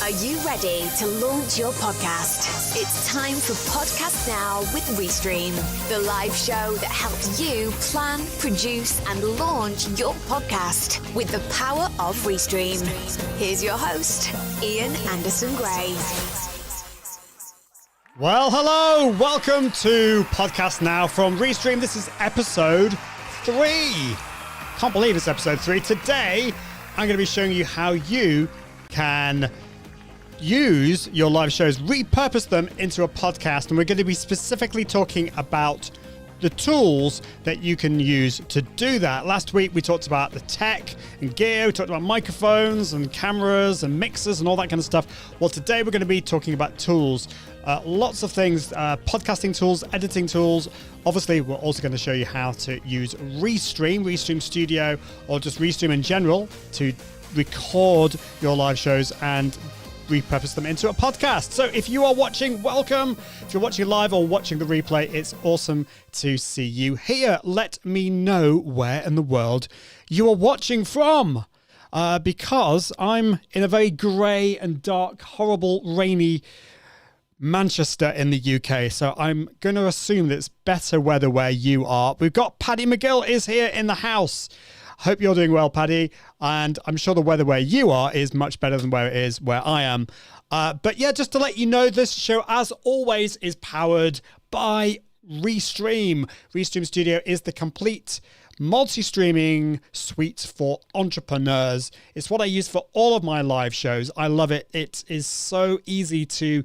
Are you ready to launch your podcast? It's time for Podcast Now with Restream, the live show that helps you plan, produce, and launch your podcast with the power of Restream. Here's your host, Ian Anderson Gray. Well, hello. Welcome to Podcast Now from Restream. This is episode 3. Can't believe it's episode 3. Today, I'm going to be showing you how you can use your live shows, repurpose them into a podcast, and we're going to be specifically talking about the tools that you can use to do that. Last week we talked about the tech and gear, we talked about microphones and cameras and mixers and all that kind of stuff. Well, today we're going to be talking about tools, lots of things, podcasting tools, editing tools. Obviously, we're also going to show you how to use Restream Studio, or just Restream in general to record your live shows and repurpose them into a podcast. So if you are watching, welcome. If you're watching live or watching the replay, it's awesome to see you here. Let me know where in the world you are watching from, because I'm in a very grey and dark, horrible, rainy Manchester in the UK. So I'm going to assume that it's better weather where you are. We've got Paddy McGill is here in the house. Hope you're doing well, Paddy, and I'm sure the weather where you are is much better than where it is where I am. But yeah, just to let you know, this show, as always, is powered by Restream. Restream Studio is the complete multi-streaming suite for entrepreneurs. It's what I use for all of my live shows. I love it. It is so easy to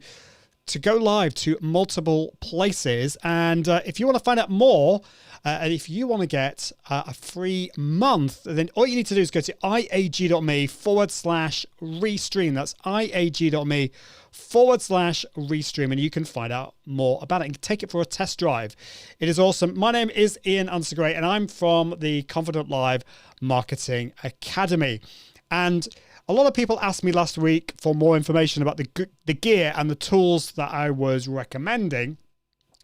go live to multiple places. And if you want to find out more, and if you want to get a free month, then all you need to do is go to iag.me/Restream. That's iag.me/Restream, and you can find out more about it and take it for a test drive. It is awesome. My name is Ian Anderson Gray, and I'm from the Confident Live Marketing Academy. And a lot of people asked me last week for more information about the gear and the tools that I was recommending.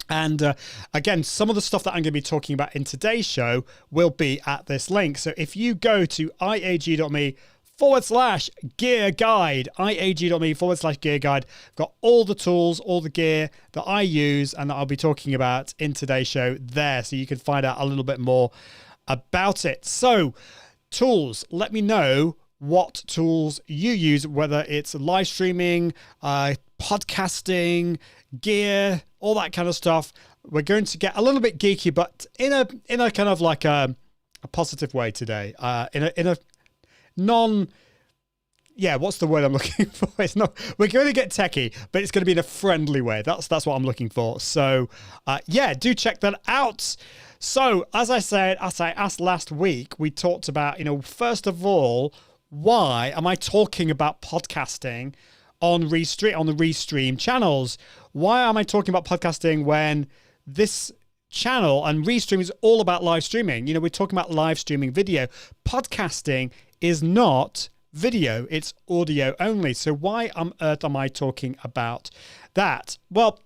And again, some of the stuff that I'm going to be talking about in today's show will be at this link. So if you go to iag.me/gear guide, iag.me/gear guide, I've got all the tools, all the gear that I use and that I'll be talking about in today's show there. So you can find out a little bit more about it. So tools, let me know what tools you use, whether it's live streaming, podcasting, gear, all that kind of stuff. We're going to get a little bit geeky, but in a kind of like a positive way today. In a non, yeah, what's the word I'm looking for? It's not. We're going to get techie, but it's going to be in a friendly way. That's what I'm looking for. So yeah, do check that out. So as I said, as I asked last week, we talked about, first of all, why am I talking about podcasting on the Restream channels? Why am I talking about podcasting when this channel and Restream is all about live streaming? We're talking about live streaming video. Podcasting is not video, it's audio only. So why on earth am I talking about that? Well,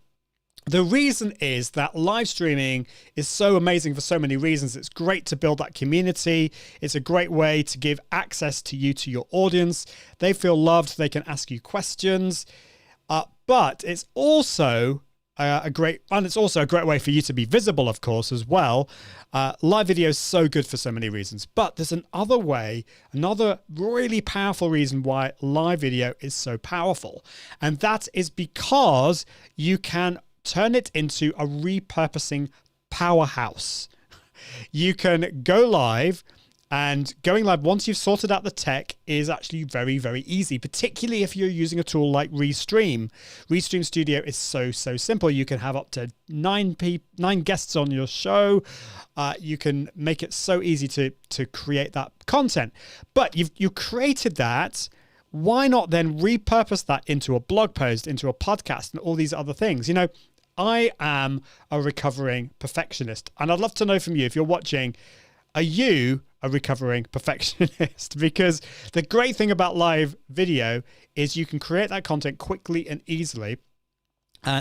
the reason is that live streaming is so amazing for so many reasons. It's great to build that community. It's a great way to give access to you, to your audience. They feel loved. They can ask you questions. But it's also a great way for you to be visible, of course, as well. Live video is so good for so many reasons. But there's another really powerful reason why live video is so powerful. And that is because you can turn it into a repurposing powerhouse. You can go live, and going live once you've sorted out the tech is actually very, very easy, particularly if you're using a tool like Restream. Restream Studio is so simple. You can have up to 9 guests on your show. You can make it so easy to create that content. But you created that. Why not then repurpose that into a blog post, into a podcast, and all these other things? I am a recovering perfectionist, and I'd love to know from you, if you're watching, are you a recovering perfectionist? Because the great thing about live video is you can create that content quickly and easily.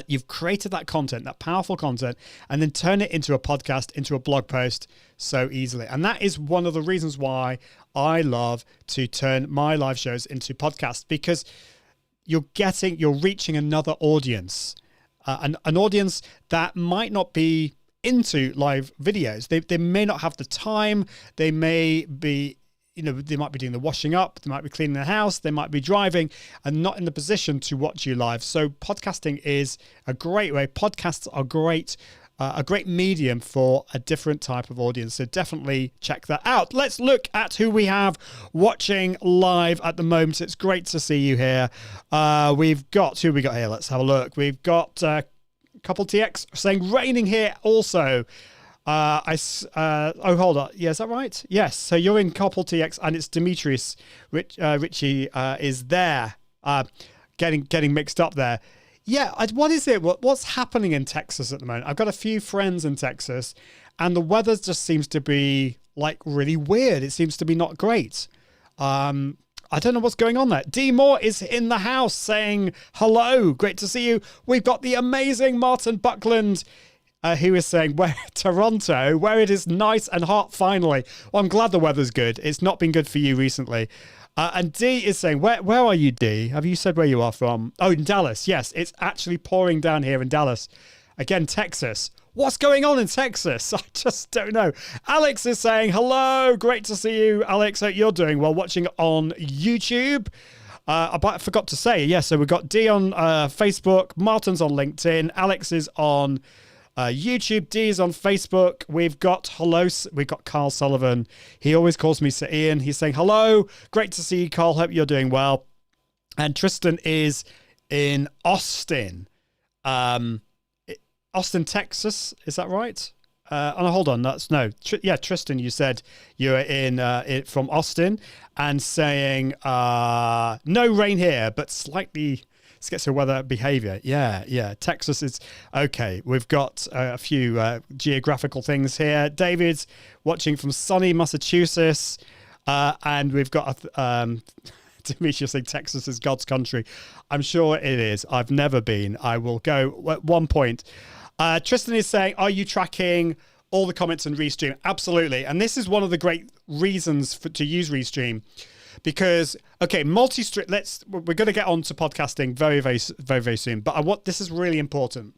You've created that content, that powerful content, and then turn it into a podcast, into a blog post so easily. And that is one of the reasons why I love to turn my live shows into podcasts, because you're reaching another audience, an audience that might not be into live videos. They may not have the time. They may be, they might be doing the washing up. They might be cleaning the house. They might be driving and not in the position to watch you live. So podcasting is a great way. Podcasts are a great medium for a different type of audience. So definitely check that out. Let's look at who we have watching live at the moment. It's great to see you here. We've got, who we got here? Let's have a look. We've got Couple TX saying raining here also. Oh, hold on. Yeah, is that right? Yes. So you're in Couple TX and it's Demetrius. Richie is there. Getting mixed up there. Yeah, what is it? What's happening in Texas at the moment? I've got a few friends in Texas, and the weather just seems to be like really weird. It seems to be not great. I don't know what's going on there. D Moore is in the house saying hello. Great to see you. We've got the amazing Martin Buckland, who is saying Toronto, where it is nice and hot finally. Well, I'm glad the weather's good. It's not been good for you recently. And D is saying, where are you, D? Have you said where you are from? Oh, in Dallas. Yes, it's actually pouring down here in Dallas. Again, Texas. What's going on in Texas? I just don't know. Alex is saying, hello. Great to see you, Alex. Hope you're doing well watching on YouTube. I forgot to say, so we've got D on Facebook. Martin's on LinkedIn. Alex is on YouTube. D is on Facebook. We've got Carl Sullivan. He always calls me Sir Ian. He's saying hello. Great to see you, Carl. Hope you're doing well. And Tristan is in Austin. Austin, Texas. Is that right? Hold on. Tristan, you said you're from Austin and saying no rain here, but slightly schizo weather behavior. Yeah. Texas is okay. We've got a few geographical things here. David's watching from sunny Massachusetts, and we've got Demetrius saying Texas is God's country. I'm sure it is. I've never been. I will go at one point. Tristan is saying, are you tracking all the comments on Restream? Absolutely. And this is one of the great reasons to use Restream. Because, okay, multi-stream, we're going to get on to podcasting very, very, very, very soon. But this is really important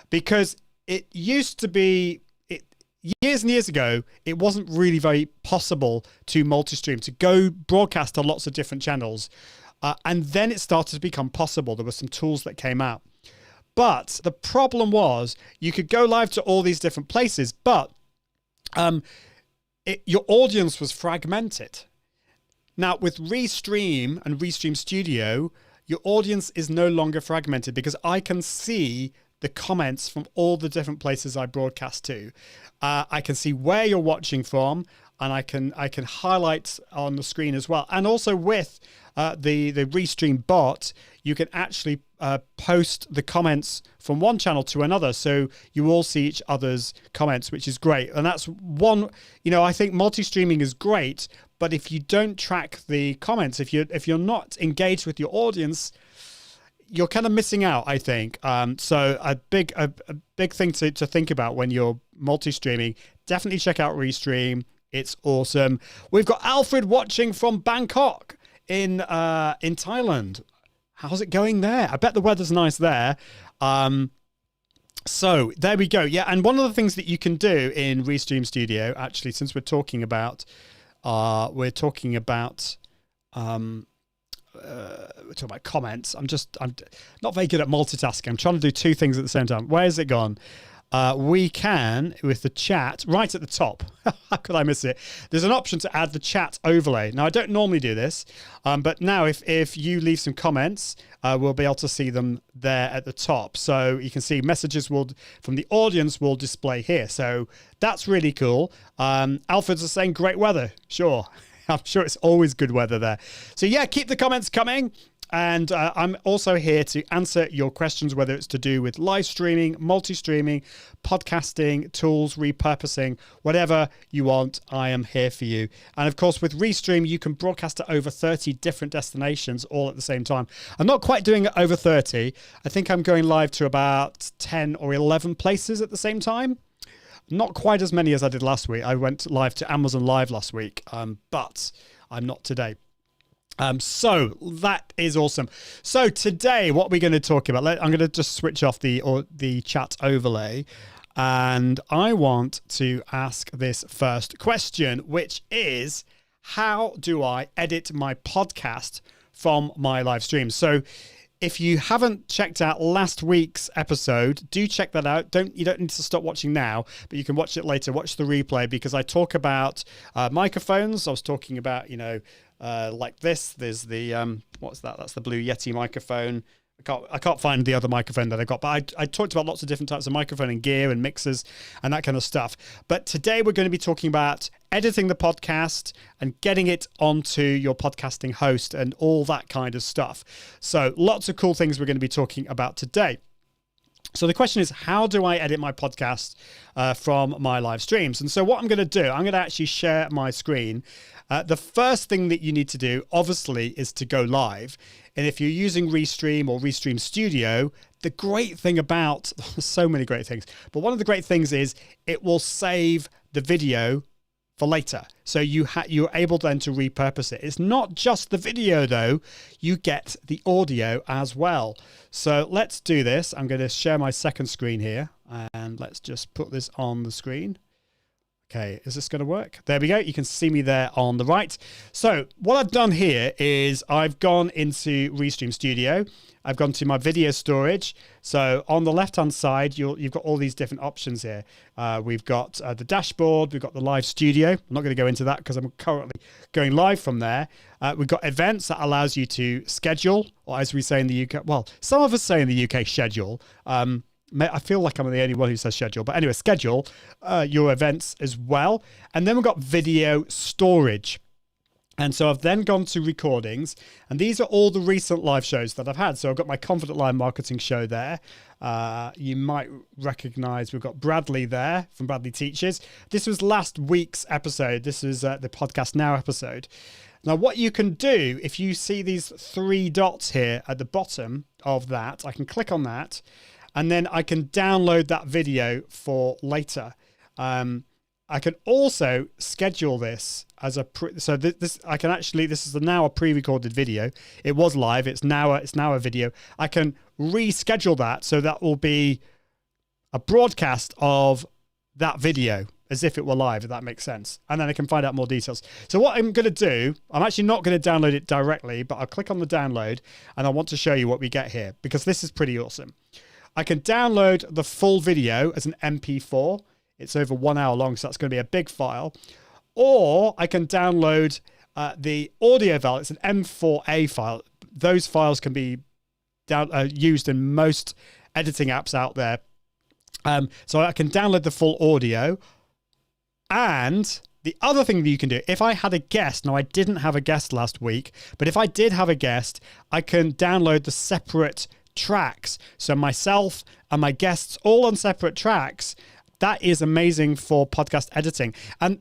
because it used to be, years and years ago, it wasn't really very possible to multi-stream, to go broadcast on lots of different channels. And then it started to become possible. There were some tools that came out. But the problem was you could go live to all these different places, but your audience was fragmented. Now, with Restream and Restream Studio, your audience is no longer fragmented because I can see the comments from all the different places I broadcast to. I can see where you're watching from, and I can highlight on the screen as well. And also with the Restream bot, you can actually post the comments from one channel to another, so you all see each other's comments, which is great. And that's one, I think multi-streaming is great, but if you don't track the comments, if you're not engaged with your audience, you're kind of missing out, I think. So a big thing to think about when you're multi-streaming, definitely check out Restream. It's awesome. We've got Alfred watching from Bangkok in Thailand. How's it going there? I bet the weather's nice there. So there we go. Yeah, and one of the things that you can do in Restream Studio, actually, since we're talking about comments. I'm not very good at multitasking. I'm trying to do two things at the same time. Where's it gone? We can, with the chat, right at the top. How could I miss it? There's an option to add the chat overlay. Now, I don't normally do this, but now if you leave some comments, we'll be able to see them there at the top. So you can see messages from the audience will display here. So that's really cool. Alfred's is saying great weather. Sure. I'm sure it's always good weather there. So yeah, keep the comments coming. And I'm also here to answer your questions, whether it's to do with live streaming, multi-streaming, podcasting, tools, repurposing, whatever you want, I am here for you. And of course, with Restream, you can broadcast to over 30 different destinations all at the same time. I'm not quite doing it over 30. I think I'm going live to about 10 or 11 places at the same time. Not quite as many as I did last week. I went live to Amazon Live last week, but I'm not today. So that is awesome. So today, what we're going to talk about, I'm going to just switch off the chat overlay, and I want to ask this first question, which is, how do I edit my podcast from my live stream? So if you haven't checked out last week's episode, do check that out. You don't need to stop watching now, but you can watch it later. Watch the replay, because I talk about microphones. I was talking about, like this. There's the what's that? That's the Blue Yeti microphone. I can't find the other microphone that I got, but I talked about lots of different types of microphone and gear and mixers and that kind of stuff. But today we're going to be talking about editing the podcast and getting it onto your podcasting host and all that kind of stuff. So lots of cool things we're going to be talking about today. So the question is, how do I edit my podcast from my live streams? And so what I'm going to do, I'm going to actually share my screen. The first thing that you need to do, obviously, is to go live. And if you're using Restream or Restream Studio, the great thing about, so many great things, but one of the great things is it will save the video for later. So you're able then to repurpose it. It's not just the video though, you get the audio as well. So let's do this. I'm going to share my second screen here, and let's just put this on the screen. Okay, is this going to work? There we go. You can see me there on the right. So what I've done here is I've gone into Restream Studio. I've gone to my video storage. So on the left-hand side, you've got all these different options here. We've got the dashboard. We've got the live studio. I'm not going to go into that because I'm currently going live from there. We've got events that allows you to schedule, or as we say in the UK, well, some of us say in the UK, schedule. I feel like I'm the only one who says schedule, but anyway, schedule your events as well. And then we've got video storage. And so I've then gone to recordings, and these are all the recent live shows that I've had. So I've got my Confident Live Marketing show there. You might recognize we've got Bradley there from Bradley Teaches. This was last week's episode. This is the Podcast Now episode. Now, what you can do, if you see these three dots here at the bottom of that, I can click on that, and then I can download that video for later. I can also schedule this as a this is now a pre-recorded video. It was live. It's now a video. I can reschedule that, so that will be a broadcast of that video as if it were live, if that makes sense. And then I can find out more details. So what I'm going to do, I'm actually not going to download it directly, but I'll click on the download, and I want to show you what we get here, because this is pretty awesome. I can download the full video as an MP4. It's over 1 hour long, so that's going to be a big file. Or I can download the audio file. It's an M4A file. Those files can be used in most editing apps out there. So I can download the full audio. And the other thing that you can do, if I had a guest, now I didn't have a guest last week, but if I did have a guest, I can download the separate tracks. So myself and my guests all on separate tracks. That is amazing for podcast editing. And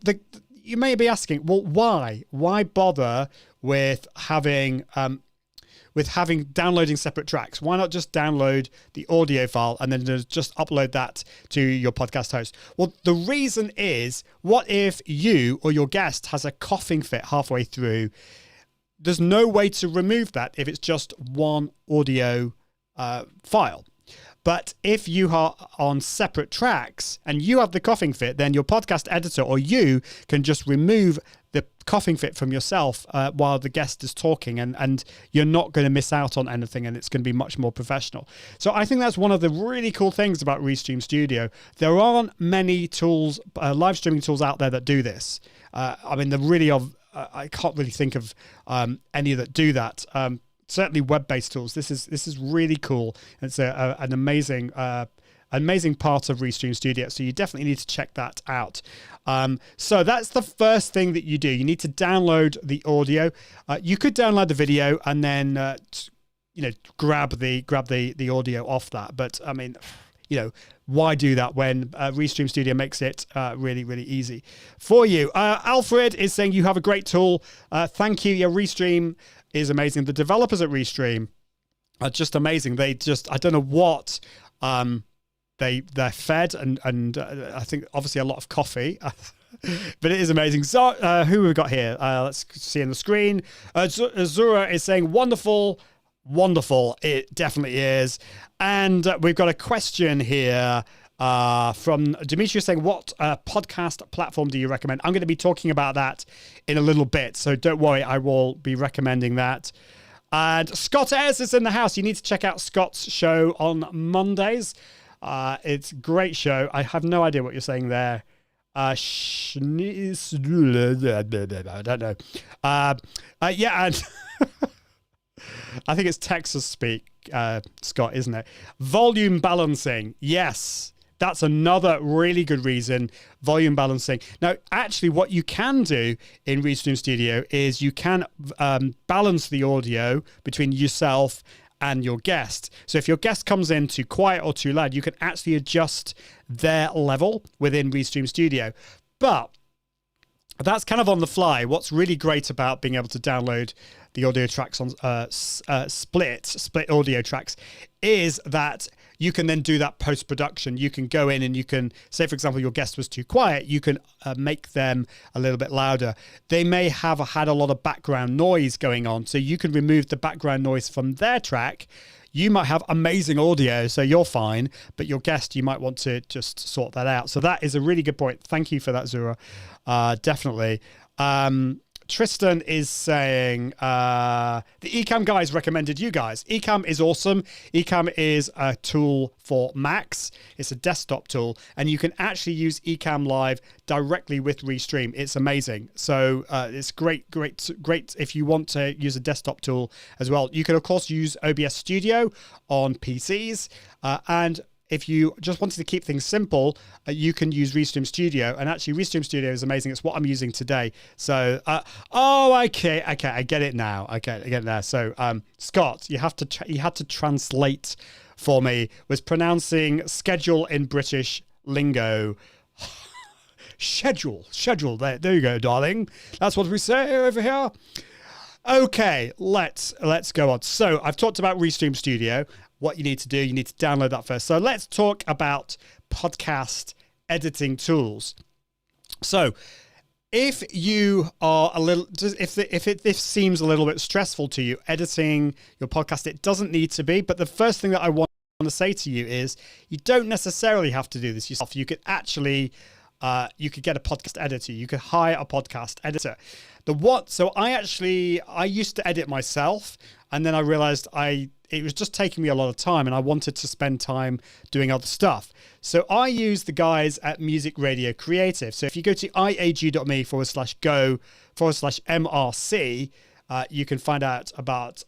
you may be asking, well, why? Why bother with having downloading separate tracks? Why not just download the audio file and then just upload that to your podcast host? Well, the reason is, what if you or your guest has a coughing fit halfway through? There's no way to remove that if it's just one audio file. But if you are on separate tracks and you have the coughing fit, then your podcast editor or you can just remove the coughing fit from yourself while the guest is talking, and you're not going to miss out on anything, and it's going to be much more professional. So I think that's one of the really cool things about Restream Studio. There aren't many tools, live streaming tools out there that do this. I mean, I can't really think of any that do that. Certainly web-based tools. This is really cool. It's an amazing part of Restream Studio. So you definitely need to check that out. So that's the first thing that you do. You need to download the audio. You could download the video and then grab the audio off that. But I mean, why do that when Restream Studio makes it really, really easy for you? Alfred is saying you have a great tool. Thank you. Yeah, Restream is amazing. The developers at Restream are just amazing. I don't know what they're fed, and I think obviously a lot of coffee. But it is amazing. So, who have we got here? Let's see on the screen. Azura is saying, wonderful, wonderful. It definitely is. And we've got a question here from Demetrius saying, what podcast platform do you recommend? I'm going to be talking about that in a little bit, so don't worry, I will be recommending that. And Scott Ayres is in the house. You need to check out Scott's show on Mondays. It's a great show. I have no idea what you're saying there. I don't know. Yeah, and I think it's Texas speak, Scott, isn't it? Volume balancing. Yes, that's another really good reason, volume balancing. Now, actually, what you can do in Restream Studio is you can balance the audio between yourself and your guest. So if your guest comes in too quiet or too loud, you can actually adjust their level within Restream Studio. But that's kind of on the fly. What's really great about being able to download the audio tracks on split audio tracks is that you can then do that post-production. You can go in and you can say, for example, your guest was too quiet. You can make them a little bit louder. They may have had a lot of background noise going on, so you can remove the background noise from their track. You might have amazing audio, so you're fine, but your guest, you might want to just sort that out. So that is a really good point. Thank you for that, Zura. Definitely. Tristan is saying, the Ecamm guys recommended you guys. Ecamm is awesome. Ecamm is a tool for Macs. It's a desktop tool, and you can actually use Ecamm Live directly with Restream. It's amazing. So it's great if you want to use a desktop tool as well. You can, of course, use OBS Studio on PCs, and if you just wanted to keep things simple, you can use Restream Studio. And actually, Restream Studio is amazing. It's what I'm using today. So, okay, I get it now. I get it now. So, Scott, you had to translate for me. Was pronouncing schedule in British lingo. Schedule. There you go, darling. That's what we say over here. Okay, let's go on. So, I've talked about Restream Studio. What you need to do, you need to download that first. So let's talk about podcast editing tools. So if you are if this seems a little bit stressful to you, editing your podcast, it doesn't need to be. But the first thing that I want to say to you is you don't necessarily have to do this yourself. You could actually, you could get a podcast editor. You could hire a podcast editor. So I used to edit myself, and then I realized it was just taking me a lot of time, and I wanted to spend time doing other stuff. So I use the guys at Music Radio Creative. So if you go to iag.me/go/MRC, you can find out about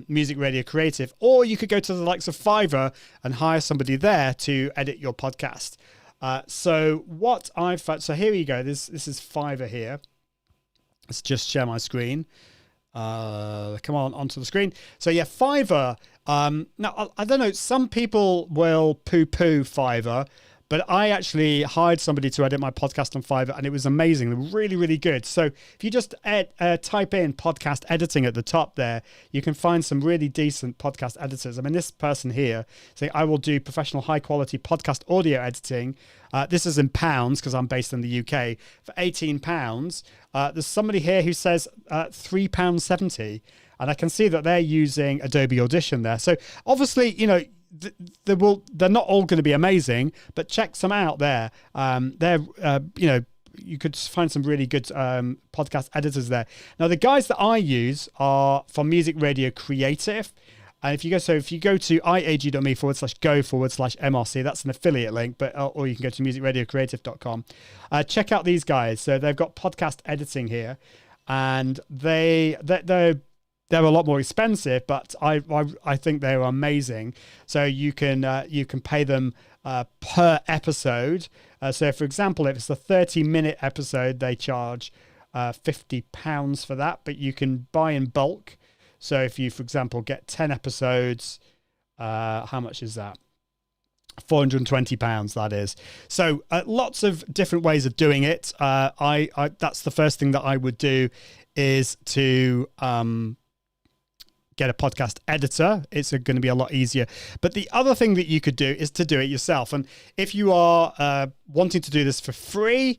Music Radio Creative, or you could go to the likes of Fiverr and hire somebody there to edit your podcast. So here you go. This is Fiverr here. Let's just share my screen. Come on onto the screen. So yeah, Fiverr. Now I don't know. Some people will poo-poo Fiverr, but I actually hired somebody to edit my podcast on Fiverr, and it was amazing. They're really, really good. So if you just type in podcast editing at the top there, you can find some really decent podcast editors. I mean, this person here saying, I will do professional high-quality podcast audio editing. This is in pounds because I'm based in the UK. For £18, there's somebody here who says £3.70. And I can see that they're using Adobe Audition there. So obviously, they're not all going to be amazing, but check some out there. You could find some really good podcast editors there. Now, the guys that I use are from Music Radio Creative. And if you go to iag.me/go/MRC, that's an affiliate link, or you can go to musicradiocreative.com. Check out these guys. So they've got podcast editing here, and they're a lot more expensive, but I think they're amazing. So you can pay them per episode. So for example, if it's a 30-minute episode, they charge £50 for that, but you can buy in bulk. So if you, for example, get 10 episodes, how much is that? £420, that is. So lots of different ways of doing it. That's the first thing that I would do, is to get a podcast editor. It's going to be a lot easier. But the other thing that you could do is to do it yourself. And if you are wanting to do this for free,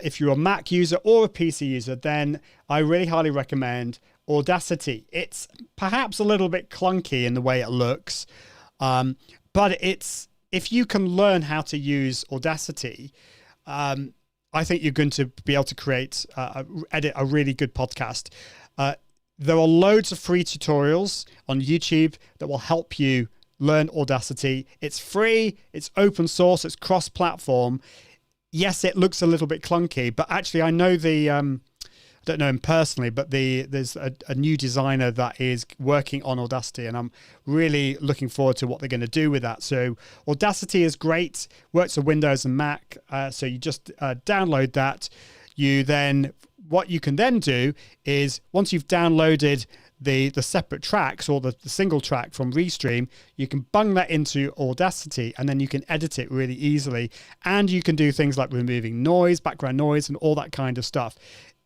if you're a Mac user or a PC user, then I really highly recommend Audacity. It's perhaps a little bit clunky in the way it looks, but if you can learn how to use Audacity, I think you're going to be able to edit a really good podcast. There are loads of free tutorials on YouTube that will help you learn Audacity. It's free, it's open source, it's cross-platform. Yes, it looks a little bit clunky, but actually I know I don't know him personally, but there's a new designer that is working on Audacity, and I'm really looking forward to what they're going to do with that. So Audacity is great, works on Windows and Mac. So you just download that. What you can then do is, once you've downloaded the separate tracks or the single track from Restream, you can bung that into Audacity, and then you can edit it really easily. And you can do things like removing noise, background noise, and all that kind of stuff.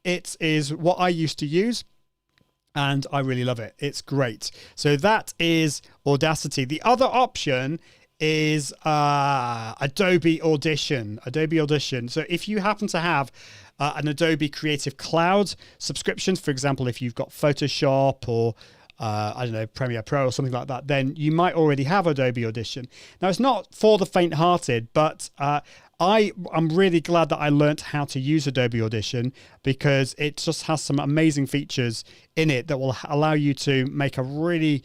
It is what I used to use, and I really love it. It's great. So that is Audacity. The other option is Adobe Audition. Adobe Audition. So if you happen to have an Adobe Creative Cloud subscription, for example, if you've got Photoshop or I don't know, Premiere Pro or something like that, then you might already have Adobe Audition. Now, it's not for the faint-hearted, but I'm really glad that I learnt how to use Adobe Audition, because it just has some amazing features in it that will allow you to make a really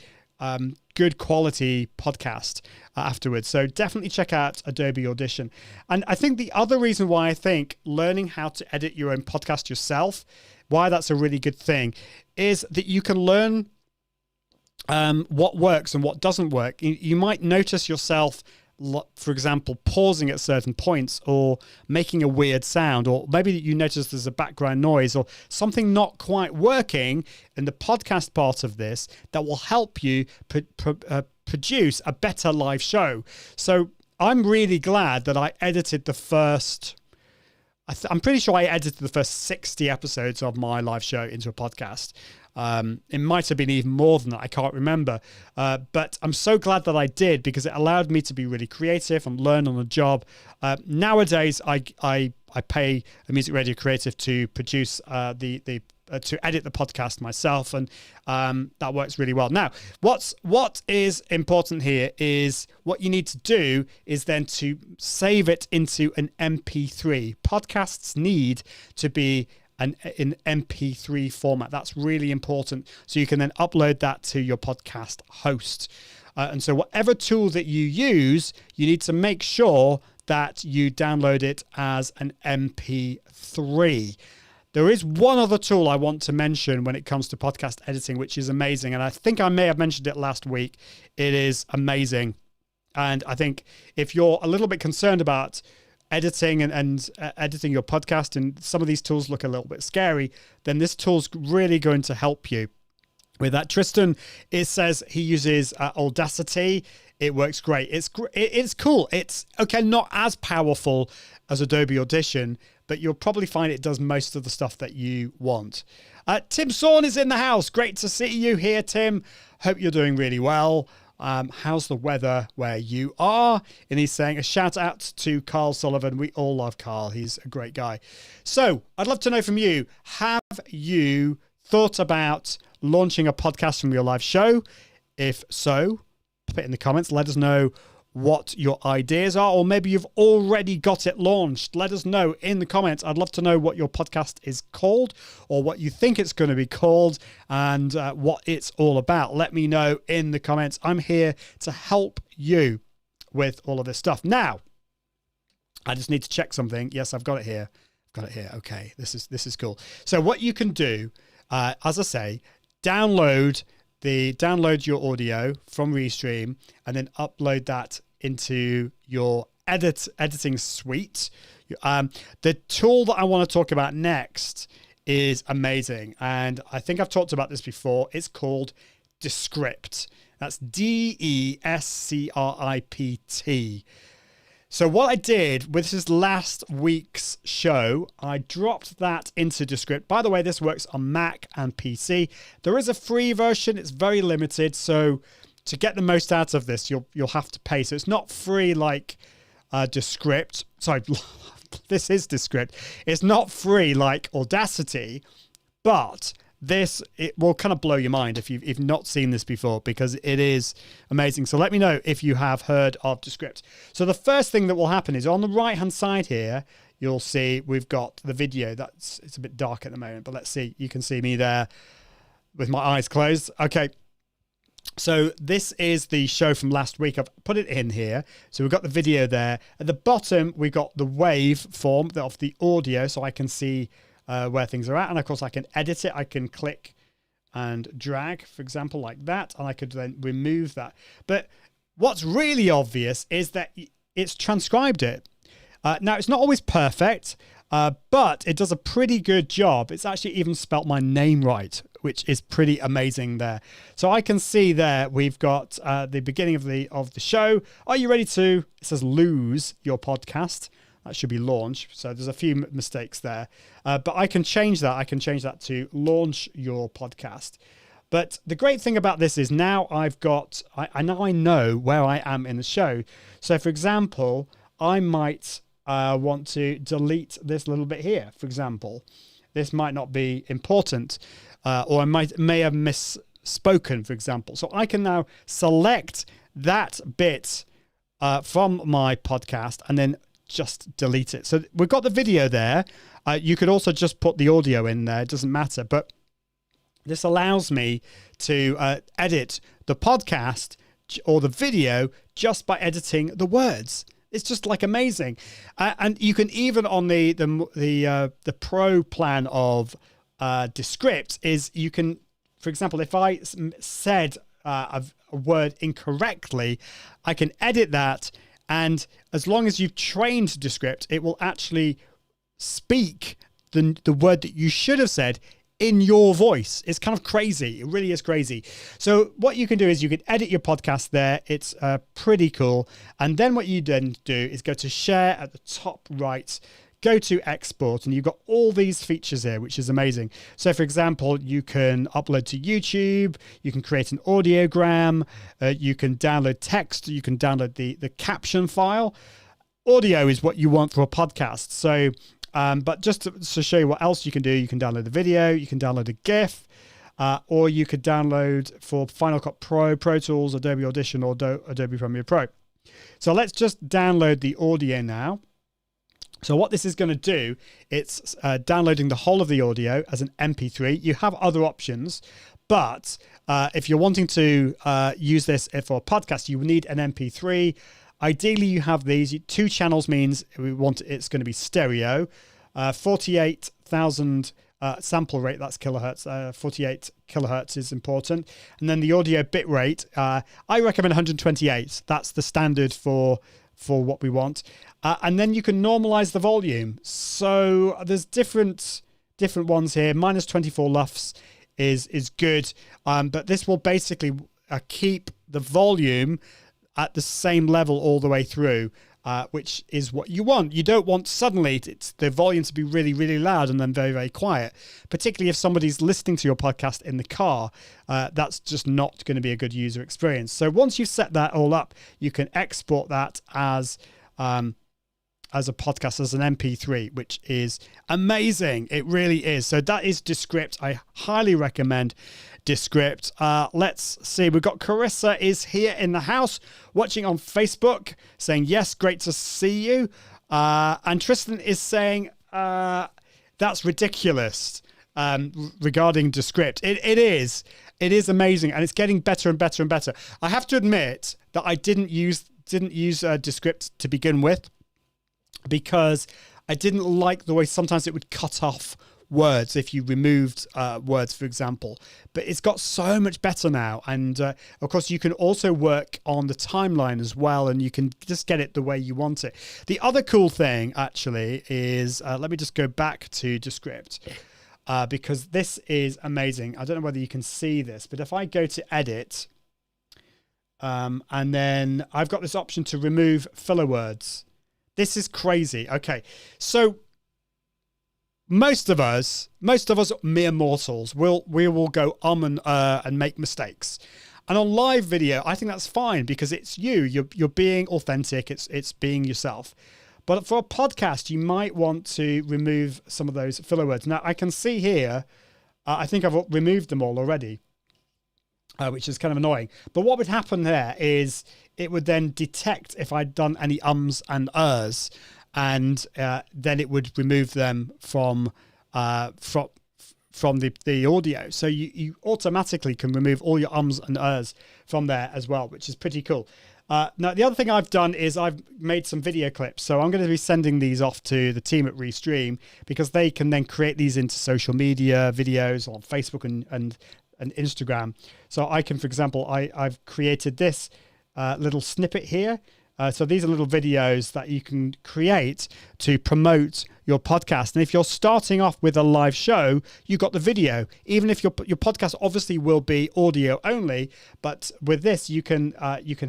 good quality podcast afterwards. So definitely check out Adobe Audition. And I think the other reason why I think learning how to edit your own podcast yourself, why that's a really good thing, is that you can learn what works and what doesn't work. You might notice yourself, for example, pausing at certain points or making a weird sound, or maybe you notice there's a background noise or something not quite working in the podcast part of this that will help you produce a better live show. So I'm really glad that I edited the first... I'm pretty sure I edited the first 60 episodes of my live show into a podcast. It might have been even more than that. I can't remember. But I'm so glad that I did, because it allowed me to be really creative and learn on the job. Nowadays, I pay a music radio creative to produce to edit the podcast myself, and that works really well. Now, what is important here is what you need to do is then to save it into an MP3. Podcasts need to be in MP3 format. That's really important. So you can then upload that to your podcast host. And so whatever tool that you use, you need to make sure that you download it as an MP3. There is one other tool I want to mention when it comes to podcast editing, which is amazing. And I think I may have mentioned it last week. It is amazing. And I think if you're a little bit concerned about editing and editing your podcast, and some of these tools look a little bit scary, then this tool's really going to help you with that. Tristan, it says he uses Audacity. It works great. It's cool. It's okay, not as powerful as Adobe Audition, but you'll probably find it does most of the stuff that you want. Tim Sawn is in the house. Great to see you here, Tim. Hope you're doing really well. How's the weather where you are? And he's saying a shout out to Carl Sullivan. We all love Carl. He's a great guy. So I'd love to know from you, have you thought about launching a podcast from your live show? If so, put it in the comments. Let us know what your ideas are, or maybe you've already got it launched. Let us know in the comments. I'd love to know what your podcast is called, or what you think it's going to be called, and what it's all about. Let me know in the comments. I'm here to help you with all of this stuff. Now, I just need to check something. Yes, I've got it here. Okay, this is cool. So what you can do, as I say, download your audio from Restream and then upload that into your editing suite. The tool that I want to talk about next is amazing, and I think I've talked about this before. It's called Descript. That's Descript. So what I did with this last week's show, I dropped that into Descript. By the way, this works on Mac and PC. There is a free version. It's very limited. So to get the most out of this, you'll have to pay. So it's not free like Descript. Sorry, this is Descript. It's not free like Audacity, but it will kind of blow your mind if you've not seen this before, because it is amazing. So let me know if you have heard of Descript. So the first thing that will happen is on the right hand side here, you'll see we've got the video. It's a bit dark at the moment, but let's see. You can see me there with my eyes closed. Okay. So this is the show from last week. I've put it in here. So we've got the video there. At the bottom, we've got the wave form of the audio, so I can see where things are at. And of course, I can edit it. I can click and drag, for example, like that. And I could then remove that. But what's really obvious is that it's transcribed it. Now, it's not always perfect, but it does a pretty good job. It's actually even spelt my name right, which is pretty amazing there. So I can see there we've got the beginning of the show. Are you ready to, it says lose your podcast. That should be launch. So there's a few mistakes there. But I can change that. I can change that to launch your podcast. But the great thing about this is now I've got, I know where I am in the show. So for example, I might want to delete this little bit here, for example. This might not be important, or I may have misspoken, for example. So I can now select that bit from my podcast and then just delete it. So we've got the video there. You could also just put the audio in there. It doesn't matter. But this allows me to edit the podcast or the video just by editing the words. It's just like amazing. And you can even on the pro plan of Descript is you can, for example, if I said a word incorrectly, I can edit that. And as long as you've trained Descript, it will actually speak the word that you should have said in your voice. It's kind of crazy. It really is crazy. So what you can do is you can edit your podcast there. It's pretty cool. And then what you then do is go to share at the top right, go to export, and you've got all these features here, which is amazing. So for example, you can upload to YouTube, you can create an audiogram, you can download text, you can download the caption file. Audio is what you want for a podcast. So but just to show you what else you can do, you can download the video, you can download a GIF, or you could download for Final Cut Pro, Pro Tools, Adobe Audition, or Adobe Premiere Pro. So let's just download the audio now. So what this is going to do, it's downloading the whole of the audio as an MP3. You have other options, but if you're wanting to use this for a podcast, you need an MP3. Ideally, you have these. 2 channels means it's going to be stereo. 48,000 sample rate, that's kilohertz. 48 kilohertz is important. And then the audio bit rate, I recommend 128. That's the standard for what we want. And then you can normalize the volume. So there's different ones here. Minus 24 LUFS is good. But this will basically keep the volume at the same level all the way through, which is what you want. You don't want suddenly the volume to be really, really loud and then very, very quiet, particularly if somebody's listening to your podcast in the car. That's just not going to be a good user experience. So once you've set that all up, you can export that as a podcast, as an MP3, which is amazing. It really is. So that is Descript. I highly recommend Descript. Let's see. We've got Carissa is here in the house watching on Facebook saying, yes, great to see you. And Tristan is saying, that's ridiculous regarding Descript. It is amazing. And it's getting better and better and better. I have to admit that I didn't use Descript to begin with, because I didn't like the way sometimes it would cut off words if you removed words, for example. But it's got so much better now. And of course, you can also work on the timeline as well, and you can just get it the way you want it. The other cool thing, actually, is let me just go back to Descript, because this is amazing. I don't know whether you can see this, but if I go to edit, and then I've got this option to remove filler words. This is crazy. Okay, so most of us mere mortals we will go and make mistakes. And on live video, I think that's fine, because it's you're being authentic, it's being yourself. But for a podcast, you might want to remove some of those filler words. Now, I can see here, I think I've removed them all already, which is kind of annoying. But what would happen there is it would then detect if I'd done any ums and ers, and then it would remove them from the audio. So you automatically can remove all your ums and ers from there as well, which is pretty cool. Now, the other thing I've done is I've made some video clips. So I'm going to be sending these off to the team at Restream, because they can then create these into social media videos on Facebook and Instagram. So I can, for example, I've created this little snippet here. So these are little videos that you can create to promote your podcast. And if you're starting off with a live show, you've got the video. Even if your podcast obviously will be audio only, but with this you can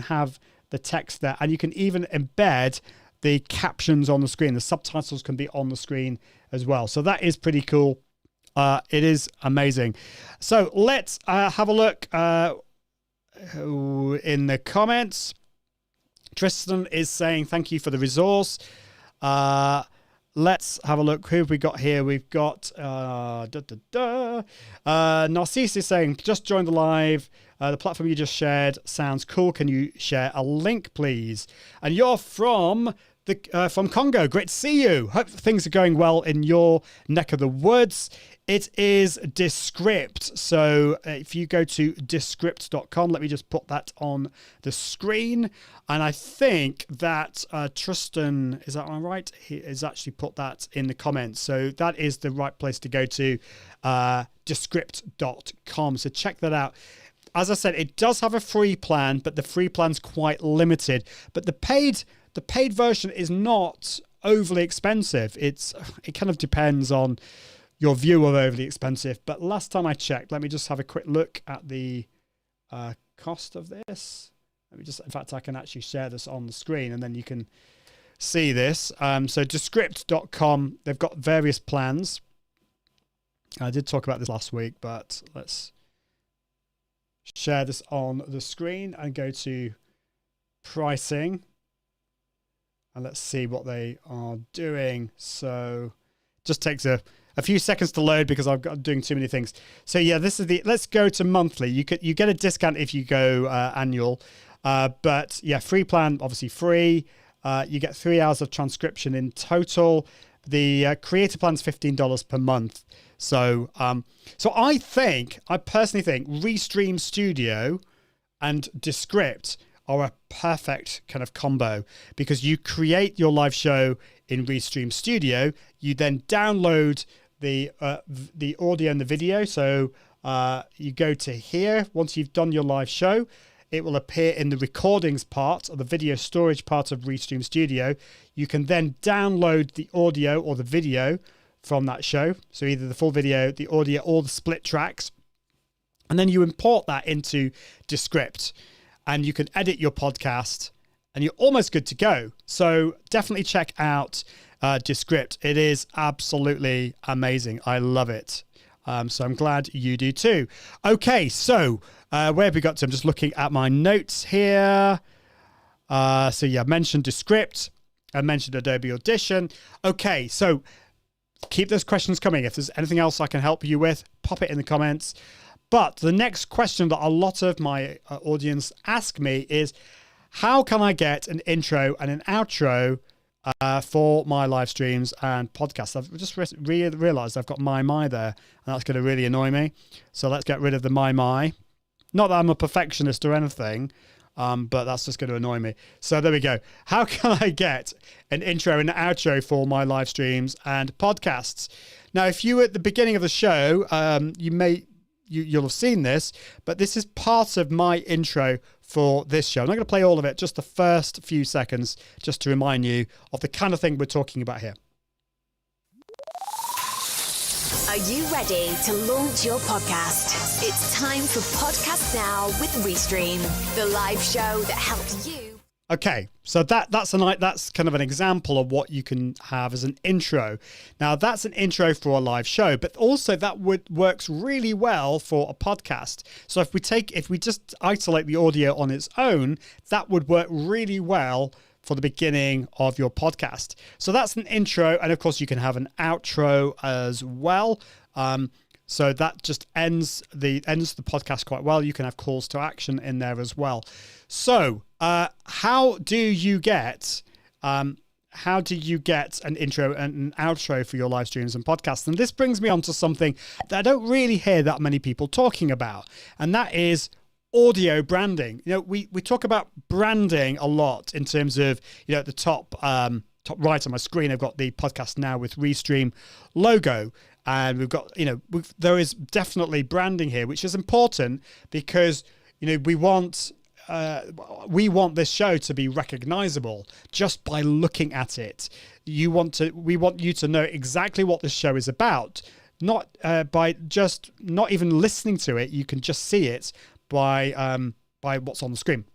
have the text there, and you can even embed the captions on the screen. The subtitles can be on the screen as well. So that is pretty cool. It is amazing. So let's have a look in the comments. Tristan is saying thank you for the resource. Let's have a look. Who have we got here? We've got Narcisse is saying, just joined the live. The platform you just shared sounds cool. Can you share a link, please? And you're from Congo. Great to see you. Hope things are going well in your neck of the woods. It is Descript. So if you go to Descript.com, let me just put that on the screen. And I think that Tristan, is that right? He has actually put that in the comments. So that is the right place to go to, Descript.com. So check that out. As I said, it does have a free plan, but the free plan's quite limited. But the paid version is not overly expensive. It kind of depends on your view of overly expensive. But last time I checked, let me just have a quick look at the cost of this. Let me just, in fact, I can actually share this on the screen and then you can see this. So Descript.com, they've got various plans. I did talk about this last week, but let's share this on the screen and go to pricing. And let's see what they are doing. So just takes a few seconds to load because I'm doing too many things. So yeah, this is let's go to monthly. You get a discount if you go annual. But yeah, free plan, obviously free. You get 3 hours of transcription in total. The creator plan's $15 per month. So I personally think Restream Studio and Descript are a perfect kind of combo, because you create your live show in Restream Studio, you then download the audio and the video. So you go to here. Once you've done your live show, it will appear in the recordings part or the video storage part of Restream Studio. You can then download the audio or the video from that show. So either the full video, the audio, or the split tracks. And then you import that into Descript and you can edit your podcast and you're almost good to go. So definitely check out Descript. It is absolutely amazing. I love it. So I'm glad you do too. Okay, so where have we got to? I'm just looking at my notes here. So yeah, I mentioned Descript. I mentioned Adobe Audition. Okay, so keep those questions coming. If there's anything else I can help you with, pop it in the comments. But the next question that a lot of my audience ask me is, how can I get an intro and an outro for my live streams and podcasts? I've just realized I've got my there, and that's going to really annoy me. So let's get rid of the my. Not that I'm a perfectionist or anything, but that's just going to annoy me. So there we go. How can I get an intro and outro for my live streams and podcasts? Now, if you were at the beginning of the show, you'll have seen this, but this is part of my intro for this show. I'm not going to play all of it, just the first few seconds, just to remind you of the kind of thing we're talking about here. Are you ready to launch your podcast? It's time for Podcast Now with Restream, the live show that helps you. Okay, so that's kind of an example of what you can have as an intro. Now that's an intro for a live show, but also that works really well for a podcast. So if we just isolate the audio on its own, that would work really well for the beginning of your podcast. So that's an intro. And of course, you can have an outro as well. So that just ends the podcast quite well. You can have calls to action in there as well. So how do you get an intro and an outro for your live streams and podcasts? And this brings me on to something that I don't really hear that many people talking about, and that is audio branding. We talk about branding a lot in terms of, at the top right on my screen, I've got the Podcast Now with Restream logo. And we've got, there is definitely branding here, which is important because, we want this show to be recognizable just by looking at it. We want you to know exactly what this show is about, not by just not even listening to it. You can just see it by what's on the screen.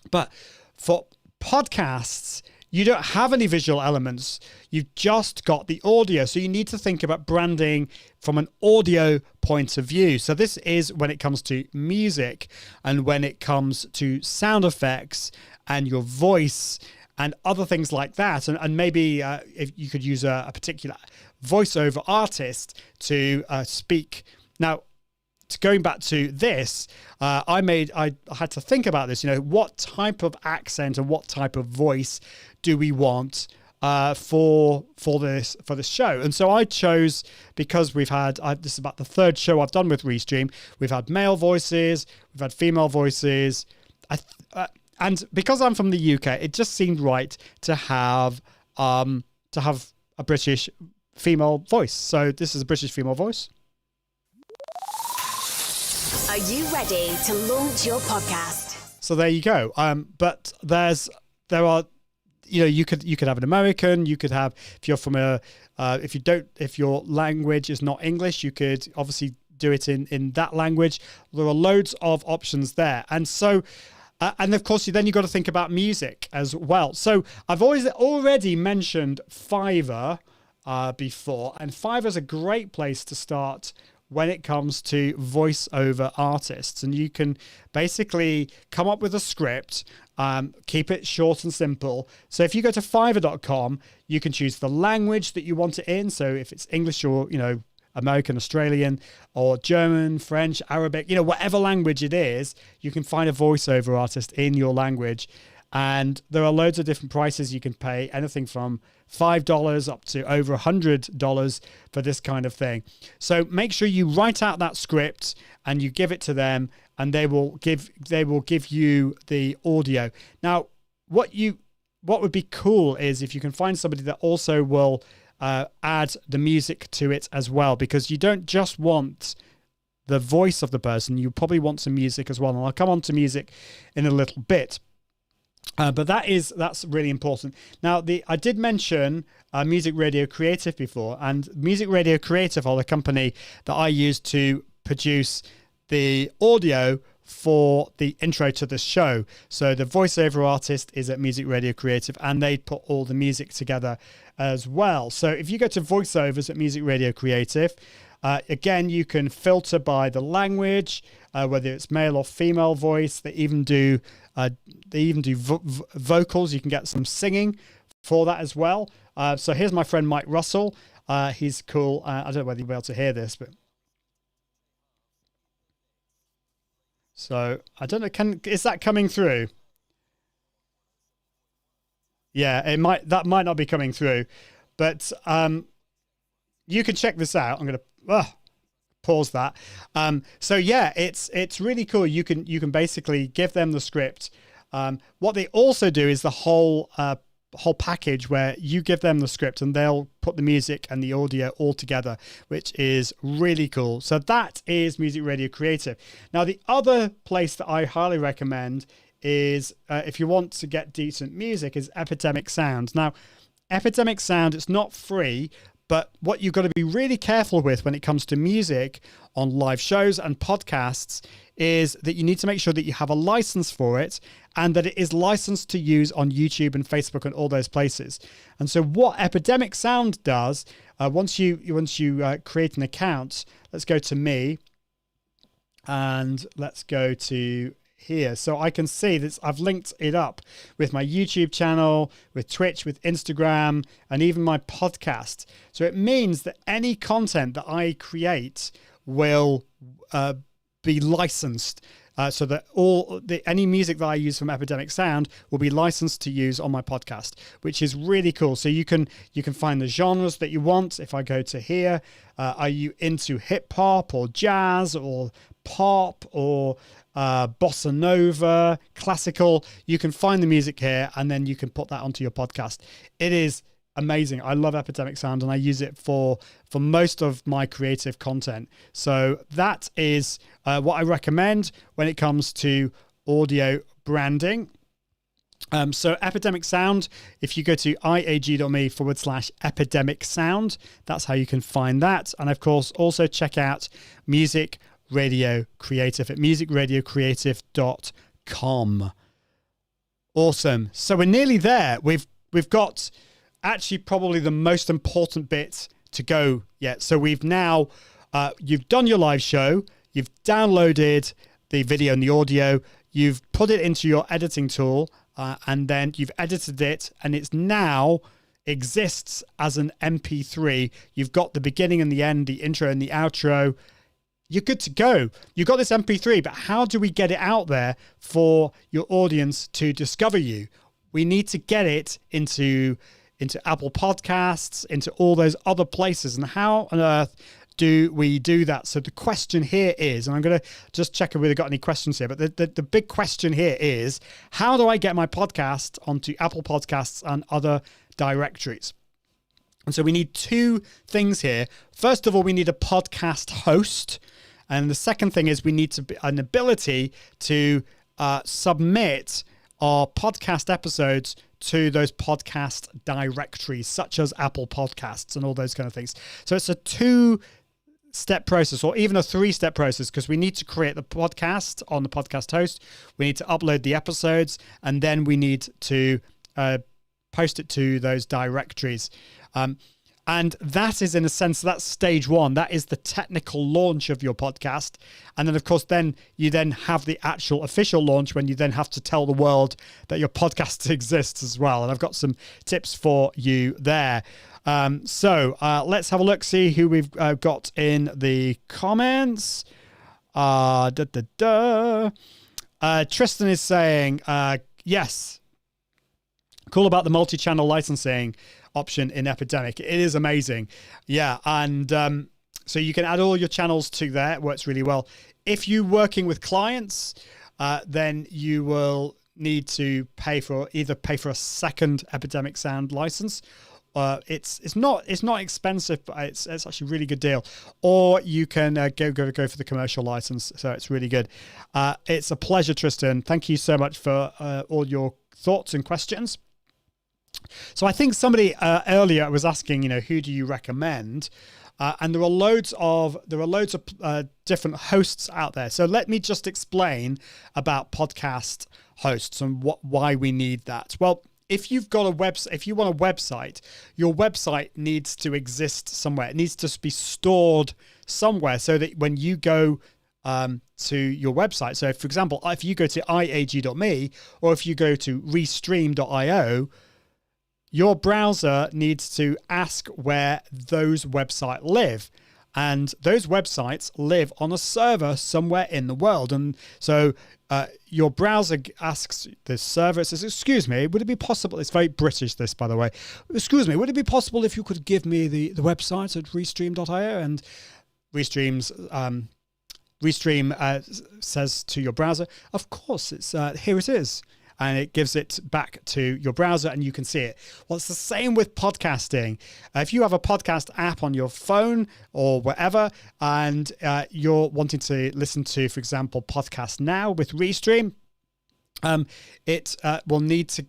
But for podcasts, you don't have any visual elements. You've just got the audio. So you need to think about branding from an audio point of view. So this is when it comes to music and when it comes to sound effects and your voice and other things like that. And maybe if you could use a particular voiceover artist to speak. Now, going back to this, I had to think about this. What type of accent and what type of voice do we want for this show? And so I chose, because we've had this is about the third show I've done with Restream. We've had male voices, we've had female voices, and because I'm from the UK, it just seemed right to have a British female voice. So this is a British female voice. Are you ready to launch your podcast? So there you go. But there are, you could have an American. You could have, if you're from if your language is not English, you could obviously do it in that language. There are loads of options there, and so. And of course, then you've got to think about music as well. So I've already mentioned Fiverr before, and Fiverr is a great place to start when it comes to voiceover artists. And you can basically come up with a script, keep it short and simple. So if you go to fiverr.com, you can choose the language that you want it in. So if it's English or, American, Australian, or German, French, Arabic, whatever language it is, you can find a voiceover artist in your language. And there are loads of different prices you can pay, anything from $5 up to over $100 for this kind of thing. So make sure you write out that script and you give it to them, and they will give you the audio. Now, what would be cool is if you can find somebody that also will add the music to it as well, because you don't just want the voice of the person, you probably want some music as well. And I'll come on to music in a little bit. But that's really important. Now, I did mention Music Radio Creative before, and Music Radio Creative are the company that I use to produce the audio for the intro to the show. So the voiceover artist is at Music Radio Creative, and they put all the music together as well. So if you go to voiceovers at Music Radio Creative, again, you can filter by the language, whether it's male or female voice. They even do vocals. You can get some singing for that as well. So here's my friend Mike Russell. He's cool. I don't know whether you'll be able to hear this, but so I don't know. Is that coming through? Yeah, that might not be coming through, but you can check this out. I'm going to pause that. So yeah, it's really cool. You can basically give them the script. What they also do is the whole package where you give them the script and they'll put the music and the audio all together, which is really cool. So that is Music Radio Creative. Now, the other place that I highly recommend is if you want to get decent music is Epidemic Sound. Now, Epidemic Sound, it's not free, but what you've got to be really careful with when it comes to music on live shows and podcasts is that you need to make sure that you have a license for it and that it is licensed to use on YouTube and Facebook and all those places. And so what Epidemic Sound does, once you create an account, let's go to me and let's go to here. So I can see this. I've linked it up with my YouTube channel, with Twitch, with Instagram, and even my podcast. So it means that any content that I create will be licensed. So that any music that I use from Epidemic Sound will be licensed to use on my podcast, which is really cool. So you can find the genres that you want. If I go to here, are you into hip hop or jazz or pop or bossa nova, classical? You can find the music here, and then you can put that onto your podcast. It is amazing. I love Epidemic Sound, and I use it for most of my creative content. So that is what I recommend when it comes to audio branding. So Epidemic Sound, if you go to iag.me/Epidemic Sound, that's how you can find that. And of course, also check out Music Radio Creative at musicradiocreative.com. Awesome. So we're nearly there. We've got actually probably the most important bit to go yet. So we've now, you've done your live show, you've downloaded the video and the audio, you've put it into your editing tool, and then you've edited it, and it's now exists as an MP3. You've got the beginning and the end, the intro and the outro. You're good to go. You've got this MP3, but how do we get it out there for your audience to discover you? We need to get it into Apple Podcasts, into all those other places. And how on earth do we do that? So the question here is, and I'm going to just check if we've got any questions here, but the big question here is, how do I get my podcast onto Apple Podcasts and other directories? And so we need two things here. First of all, we need a podcast host. And the second thing is we need an ability to submit our podcast episodes to those podcast directories, such as Apple Podcasts and all those kind of things. So it's a 2-step process, or even a 3-step process, because we need to create the podcast on the podcast host, we need to upload the episodes, and then we need to post it to those directories. And that is, in a sense, that's stage 1. That is the technical launch of your podcast. And then, of course, then you then have the actual official launch, when you then have to tell the world that your podcast exists as well. And I've got some tips for you there. So let's have a look, see who we've got in the comments. Tristan is saying, yes, cool about the multi-channel licensing option in Epidemic. It is amazing. Yeah. And so you can add all your channels to there. It works really well. If you're working with clients, then you will need to pay for a second Epidemic Sound license. It's not expensive, but it's actually a really good deal. Or you can go for the commercial license. So it's really good. It's a pleasure, Tristan. Thank you so much for all your thoughts and questions. So I think somebody earlier was asking, who do you recommend? And there are loads of different hosts out there. So let me just explain about podcast hosts and why we need that. Well, if you've got if you want a website, your website needs to exist somewhere. It needs to be stored somewhere, so that when you go to your website, so for example, if you go to iag.me, or if you go to restream.io, your browser needs to ask where those websites live. And those websites live on a server somewhere in the world. And so your browser asks the server, it says, excuse me, would it be possible, it's very British this, by the way, excuse me, would it be possible if you could give me the website at restream.io? And Restream says to your browser, of course, it's here it is. And it gives it back to your browser, and you can see it. Well, it's the same with podcasting. If you have a podcast app on your phone or wherever, and you're wanting to listen to, for example, Podcast Now with Restream, it will need to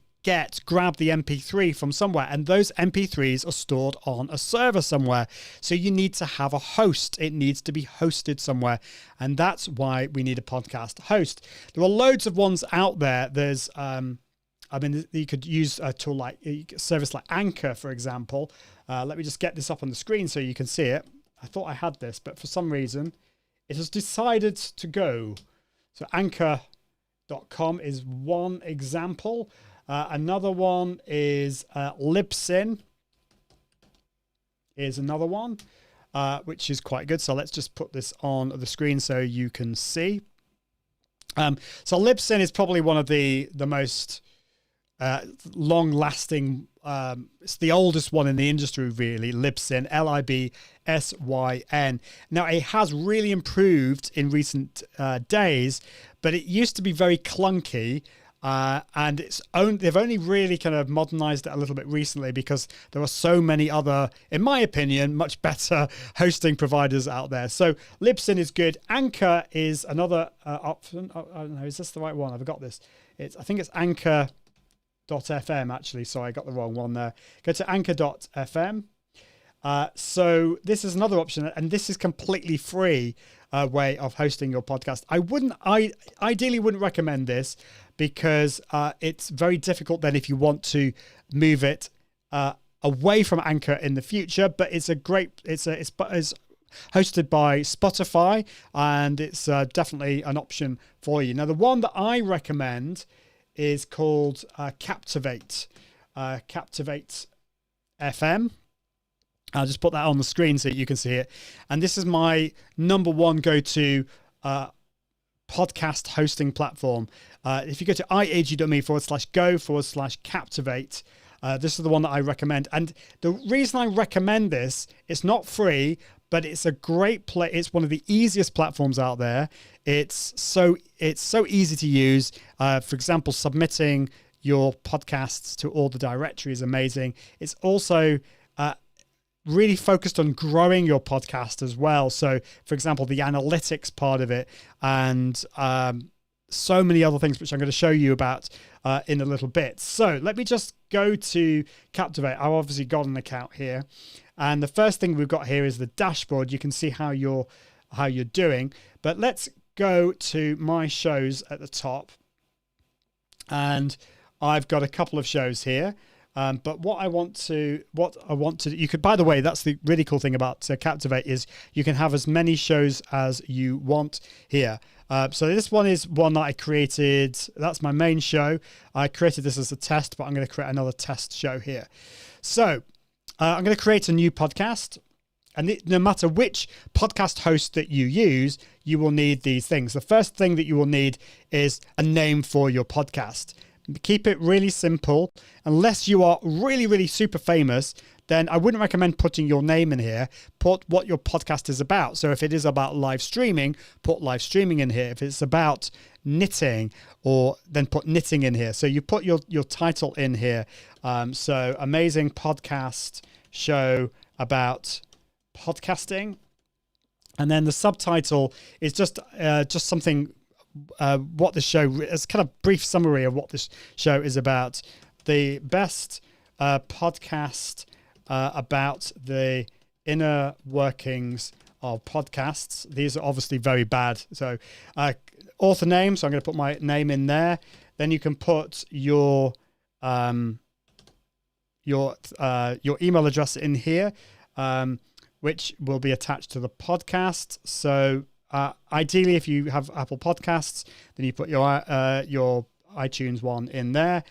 grab the MP3 from somewhere, and those MP3s are stored on a server somewhere. So you need to have a host. It needs to be hosted somewhere, and that's why we need a podcast host. There are loads of ones out there. There's you could use a tool like a service like Anchor, for example. Let me just get this up on the screen so you can see it. I thought I had this, but for some reason it has decided to go. So Anchor.fm Libsyn.com is one example. Another one is Libsyn is another one, which is quite good. So let's just put this on the screen so you can see. So Libsyn is probably one of the most long-lasting. It's the oldest one in the industry, really. Libsyn, Libsyn. Now, it has really improved in recent days, but it used to be very clunky. And they've only really kind of modernized it a little bit recently because there are so many other, in my opinion, much better hosting providers out there. So Libsyn is good. Anchor is another option. I don't know, is this the right one? I've got this. I think it's Anchor.fm actually. Sorry, I got the wrong one there. Go to Anchor.fm. So this is another option, and this is completely free way of hosting your podcast. I ideally wouldn't recommend this because it's very difficult then if you want to move it away from Anchor in the future. But it's hosted by Spotify, and it's definitely an option for you. Now, the one that I recommend is called Captivate, Captivate FM. I'll just put that on the screen so you can see it. And this is my number one go-to podcast hosting platform. If you go to iag.me/go/captivate, this is the one that I recommend. And the reason I recommend this, it's not free, but it's a great it's one of the easiest platforms out there. It's so easy to use. For example, submitting your podcasts to all the directories is amazing. It's also really focused on growing your podcast as well. So, for example, the analytics part of it, and so many other things which I'm going to show you about in a little bit. So let me just go to Captivate. I've obviously got an account here, and the first thing we've got here is the dashboard. You can see how you're doing. But let's go to my shows at the top, and I've got a couple of shows here. But what I want to, you could, by the way, that's the really cool thing about Captivate is you can have as many shows as you want here. So this one is one that I created. That's my main show. I created this as a test, but I'm going to create another test show here. So I'm going to create a new podcast. And no matter which podcast host that you use, you will need these things. The first thing that you will need is a name for your podcast. Keep it really simple. Unless you are really, really super famous, then I wouldn't recommend putting your name in here. Put what your podcast is about. So if it is about live streaming, put live streaming in here. If it's about knitting, then put knitting in here. So you put your title in here. So amazing podcast show about podcasting. And then the subtitle is just something, what the show is, kind of brief summary of what this show is about. The best podcast about the inner workings of podcasts. These are obviously very bad. So author name. So I'm going to put my name in there. Then you can put your email address in here, which will be attached to the podcast. So ideally, if you have Apple Podcasts, then you put your iTunes one in there.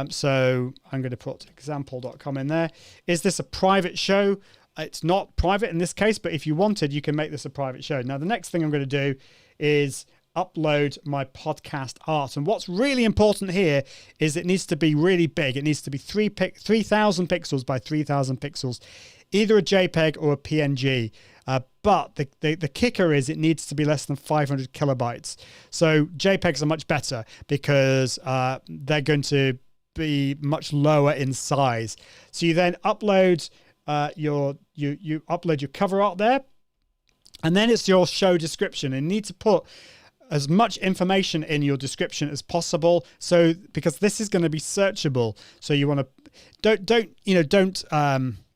So I'm going to put example.com in there. Is this a private show? It's not private in this case, but if you wanted, you can make this a private show. Now, the next thing I'm going to do is upload my podcast art. And what's really important here is it needs to be really big. It needs to be 3,000 pixels by 3,000 pixels, either a JPEG or a PNG. But the kicker is it needs to be less than 500 kilobytes. So JPEGs are much better because they're going to be much lower in size. So you then upload you upload your cover art there, and then it's your show description. And you need to put as much information in your description as possible. So because this is going to be searchable, so you want to don't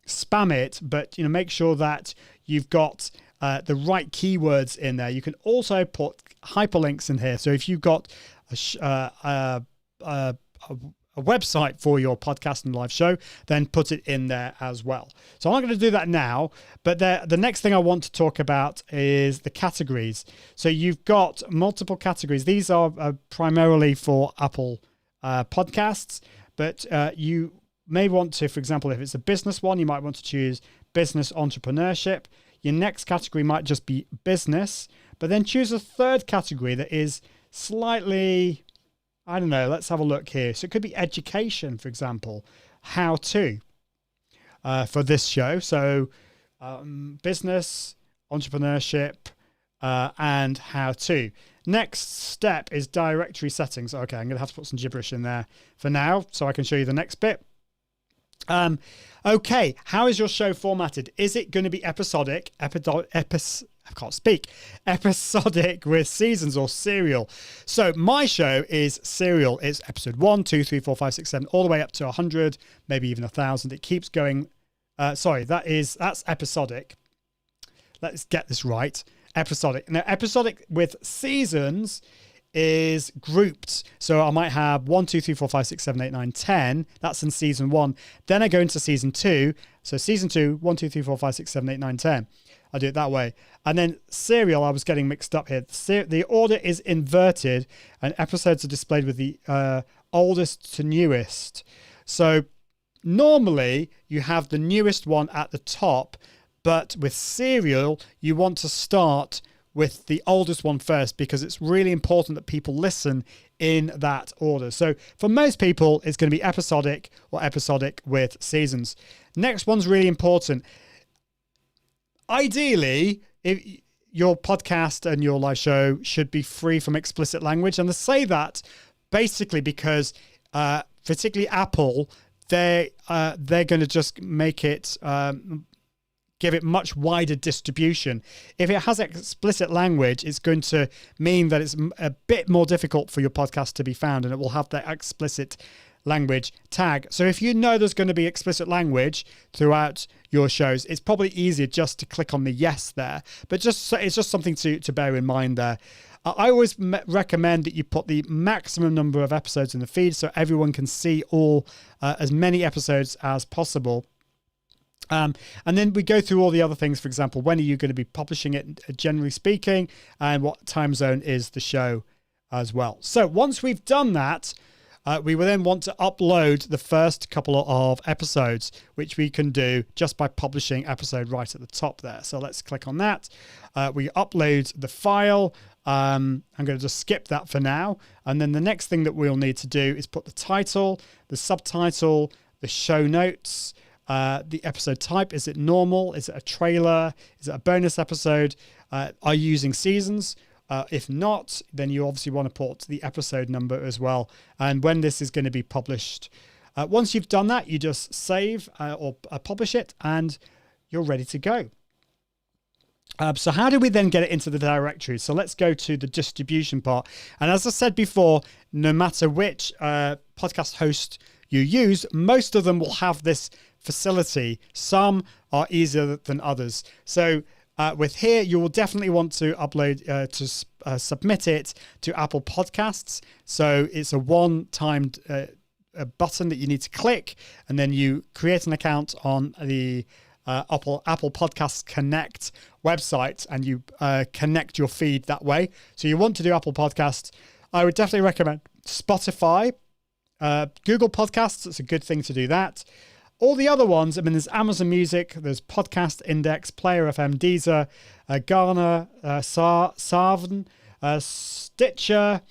spam it, but make sure that you've got the right keywords in there. You can also put hyperlinks in here. So if you've got a a website for your podcast and live show, then put it in there as well. So I'm not going to do that now, but the next thing I want to talk about is the categories. So you've got multiple categories. These are primarily for Apple podcasts, but you may want to, for example, if it's a business one, you might want to choose business entrepreneurship. Your next category might just be business, but then choose a third category that is slightly, I don't know, let's have a look here. So it could be education, for example, how to for this show. So business, entrepreneurship, and how to. Next step is directory settings. Okay, I'm going to have to put some gibberish in there for now so I can show you the next bit. Okay, how is your show formatted? Is it going to be episodic, episodic with seasons, or serial? So my show is serial. It's episode 1, 2, 3, 4, 5, 6, 7, all the way up to 100, maybe even 1,000. It keeps going. Sorry, that's episodic. Let's get this right. Episodic. Now, episodic with seasons is grouped. So I might have 1, 2, 3, 4, 5, 6, 7, 8, 9, 10. That's in season 1. Then I go into season 2. So season 2, 1, 2, 3, 4, 5, 6, 7, 8, 9, 10. I do it that way. And then serial, I was getting mixed up here. The order is inverted and episodes are displayed with the oldest to newest. So normally you have the newest one at the top, but with serial, you want to start with the oldest one first because it's really important that people listen in that order. So for most people, it's going to be episodic or episodic with seasons. Next one's really important. Ideally, if your podcast and your live show should be free from explicit language. And I say that basically because particularly Apple, they're going to just make it give it much wider distribution. If it has explicit language, it's going to mean that it's a bit more difficult for your podcast to be found, and it will have that explicit language tag. So if you know there's going to be explicit language throughout your shows, it's probably easier just to click on the yes there. But it's just something to bear in mind there. I always recommend that you put the maximum number of episodes in the feed so everyone can see as many episodes as possible. And then we go through all the other things. For example, when are you going to be publishing it, generally speaking, and what time zone is the show as well. So once we've done that, we will then want to upload the first couple of episodes, which we can do just by publishing episode right at the top there. So let's click on that. We upload the file. I'm going to just skip that for now. And then the next thing that we'll need to do is put the title, the subtitle, the show notes, the episode type. Is it normal? Is it a trailer? Is it a bonus episode? Are you using seasons? If not, then you obviously want to put the episode number as well, and when this is going to be published. Once you've done that, you just save or publish it, and you're ready to go. So how do we then get it into the directories? So let's go to the distribution part. And as I said before, no matter which podcast host you use, most of them will have this facility. Some are easier than others. So with here, you will definitely want to upload to submit it to Apple Podcasts. So it's a one-timed button that you need to click, and then you create an account on the Apple Podcasts Connect website, and you connect your feed that way. So you want to do Apple Podcasts. I would definitely recommend Spotify, Google Podcasts. It's a good thing to do that. All the other ones, I mean, there's Amazon Music, there's Podcast Index, Player FM, Deezer, Garner, Sarvan, Stitcher,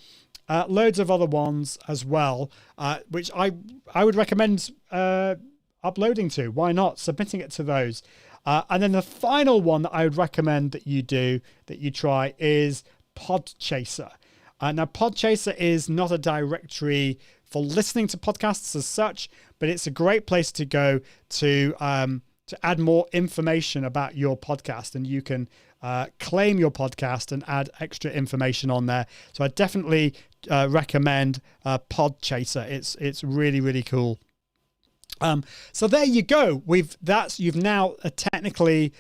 loads of other ones as well, which I would recommend uploading to. Why not? Submitting it to those. And then the final one that I would recommend that you try is Podchaser. Now, Podchaser is not a directory for listening to podcasts as such, but it's a great place to go to add more information about your podcast, and you can claim your podcast and add extra information on there. So I definitely recommend Podchaser. It's really, really cool. So there you go. You've now technically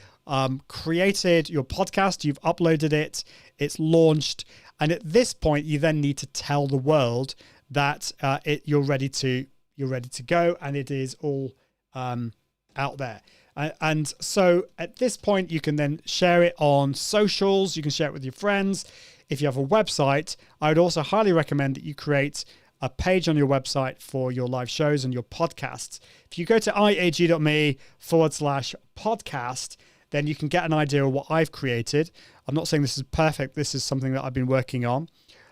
created your podcast. You've uploaded it. It's launched, and at this point, you then need to tell the world that you're ready to you're ready to go, and it is all out there. And so at this point, you can then share it on socials. You can share it with your friends. If you have a website, I would also highly recommend that you create a page on your website for your live shows and your podcasts. If you go to iag.me/podcast, then you can get an idea of what I've created. I'm not saying this is perfect. This is something that I've been working on.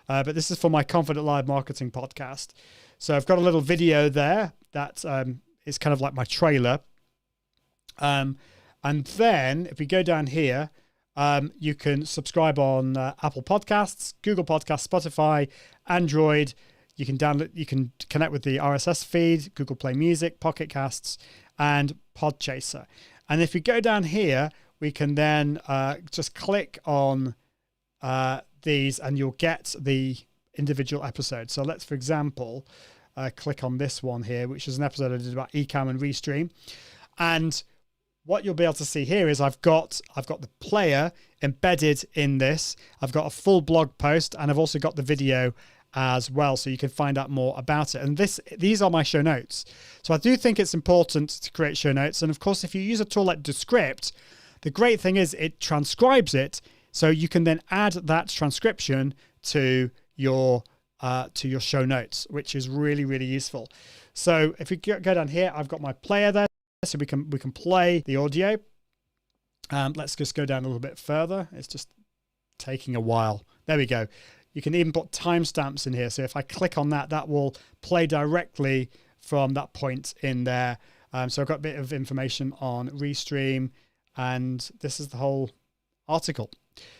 But this is for my Confident Live Marketing podcast. So I've got a little video there that is kind of like my trailer. And then if we go down here, you can subscribe on Apple Podcasts, Google Podcasts, Spotify, Android. You can download, you can connect with the RSS feed, Google Play Music, Pocket Casts, and Podchaser. And if we go down here, we can then just click on these and you'll get the individual episodes. So let's, for example, click on this one here, which is an episode I did about Ecamm and Restream. And what you'll be able to see here is I've got the player embedded in this. I've got a full blog post, and I've also got the video as well, so you can find out more about it. And these are my show notes. So I do think it's important to create show notes. And of course, if you use a tool like Descript, the great thing is it transcribes it, so you can then add that transcription to your show notes, which is really, really useful. So if we go down here, I've got my player there, so we can play the audio. Let's just go down a little bit further. It's just taking a while. There we go. You can even put timestamps in here. So if I click on that, that will play directly from that point in there. So I've got a bit of information on Restream, and this is the whole article.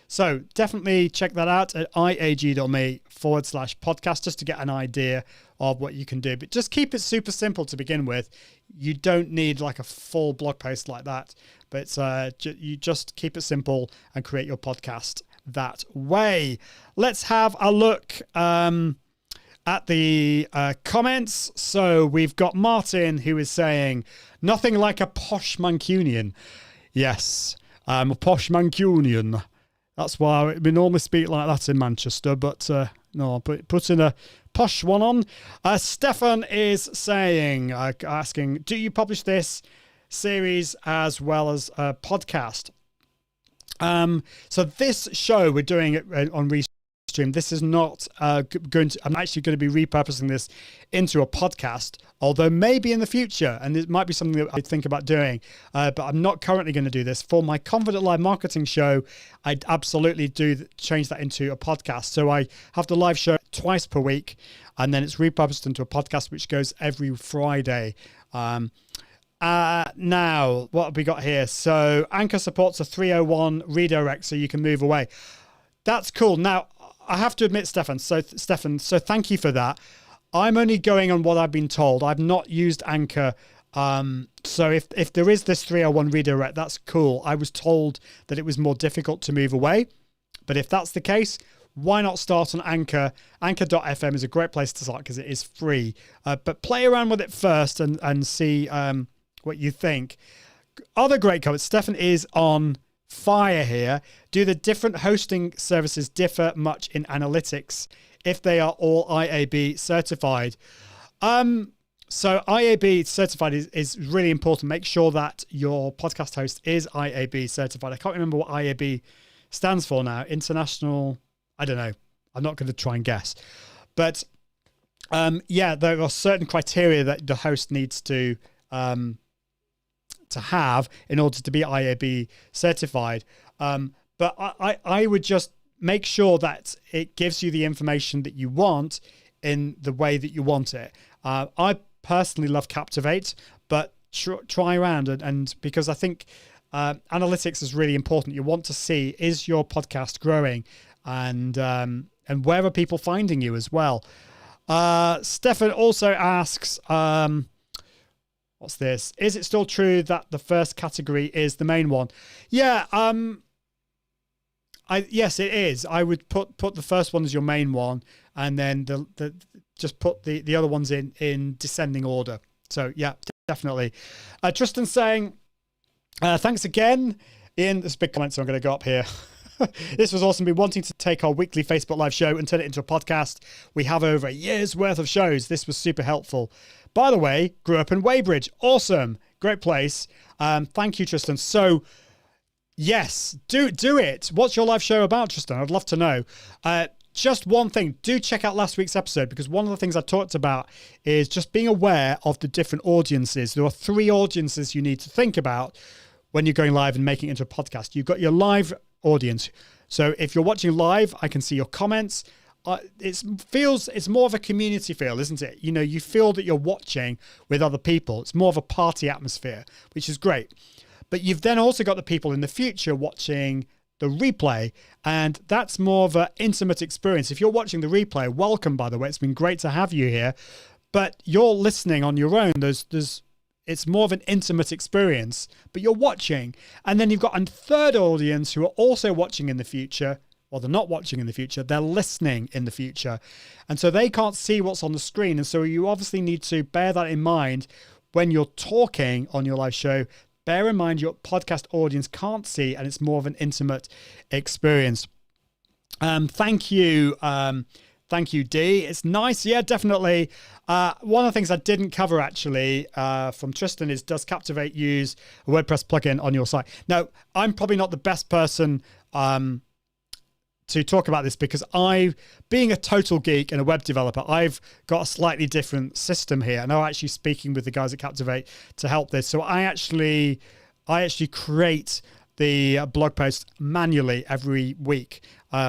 So definitely check that out at iag.me/podcast just to get an idea of what you can do. But just keep it super simple to begin with. You don't need like a full blog post like that, but you just keep it simple and create your podcast that way. Let's have a look at the comments. So we've got Martin, who is saying, nothing like a posh Mancunian. Yes, I'm a posh Mancunian. That's why we normally speak like that in Manchester, but no, putting a posh one on. Stefan is saying, asking, do you publish this series as well as a podcast? So this show we're doing it on Restream. This is not going to, I'm actually going to be repurposing this into a podcast, although maybe in the future, and it might be something that I think about doing, but I'm not currently going to do this. For my Confident Live Marketing show, I'd absolutely change that into a podcast. So I have the live show twice per week, and then it's repurposed into a podcast, which goes every Friday. Now, what have we got here? So Anchor supports a 301 redirect, so you can move away. That's cool. Now, I have to admit, Stefan, so thank you for that. I'm only going on what I've been told. I've not used Anchor. So if there is this 301 redirect, that's cool. I was told that it was more difficult to move away. But if that's the case, why not start on Anchor? Anchor.fm is a great place to start because it is free. But play around with it first and see what you think. Other great comments. Stefan is on fire here. Do the different hosting services differ much in analytics if they are all IAB certified? So IAB certified is really important. Make sure that your podcast host is IAB certified. I can't remember what IAB stands for now. International, I don't know. I'm not going to try and guess. But yeah, there are certain criteria that the host needs to have in order to be IAB certified. But I would just make sure that it gives you the information that you want in the way that you want it. I personally love Captivate, but try around and because I think analytics is really important. You want to see, is your podcast growing, and where are people finding you as well? Stefan also asks, what's this? Is it still true that the first category is the main one? Yeah, yes, it is. I would put the first one as your main one, and then just put the other ones in descending order. So yeah, definitely. Tristan saying, thanks again. Ian, there's a big comment, so I'm going to go up here. This was awesome. Been wanting to take our weekly Facebook Live show and turn it into a podcast. We have over a year's worth of shows. This was super helpful. By the way, grew up in Weybridge. Awesome. Great place. Thank you, Tristan. So, yes, do it. What's your live show about, Tristan? I'd love to know. Just one thing, do check out last week's episode, because one of the things I talked about is just being aware of the different audiences. There are 3 audiences you need to think about when you're going live and making it into a podcast. You've got your live audience. So if you're watching live, I can see your comments. It's more of a community feel, isn't it? You know, you feel that you're watching with other people. It's more of a party atmosphere, which is great. But you've then also got the people in the future watching the replay, and that's more of an intimate experience. If you're watching the replay, welcome, by the way. It's been great to have you here. But you're listening on your own. It's more of an intimate experience, but you're watching. And then you've got a third audience who are also watching in the future. Well, they're not watching in the future. They're listening in the future. And so they can't see what's on the screen. And so you obviously need to bear that in mind when you're talking on your live show. Bear in mind your podcast audience can't see, and it's more of an intimate experience. Thank you. Thank you, D. It's nice. Yeah, definitely. One of the things I didn't cover actually from Tristan is, does Captivate use a WordPress plugin on your site? Now, I'm probably not the best person to talk about this, because being a total geek and a web developer, I've got a slightly different system here. And I'm actually speaking with the guys at Captivate to help this. So I actually create the blog post manually every week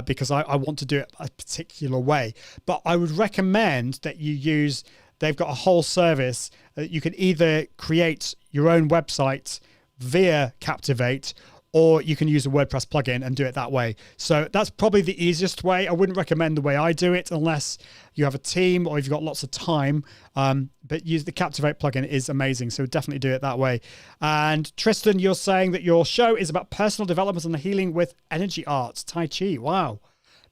because I want to do it a particular way. But I would recommend that they've got a whole service that you can either create your own website via Captivate, or you can use a WordPress plugin and do it that way. So that's probably the easiest way. I wouldn't recommend the way I do it unless you have a team or you've got lots of time. But use the Captivate plugin is amazing. So definitely do it that way. And Tristan, you're saying that your show is about personal development and healing with energy arts, Tai Chi. Wow.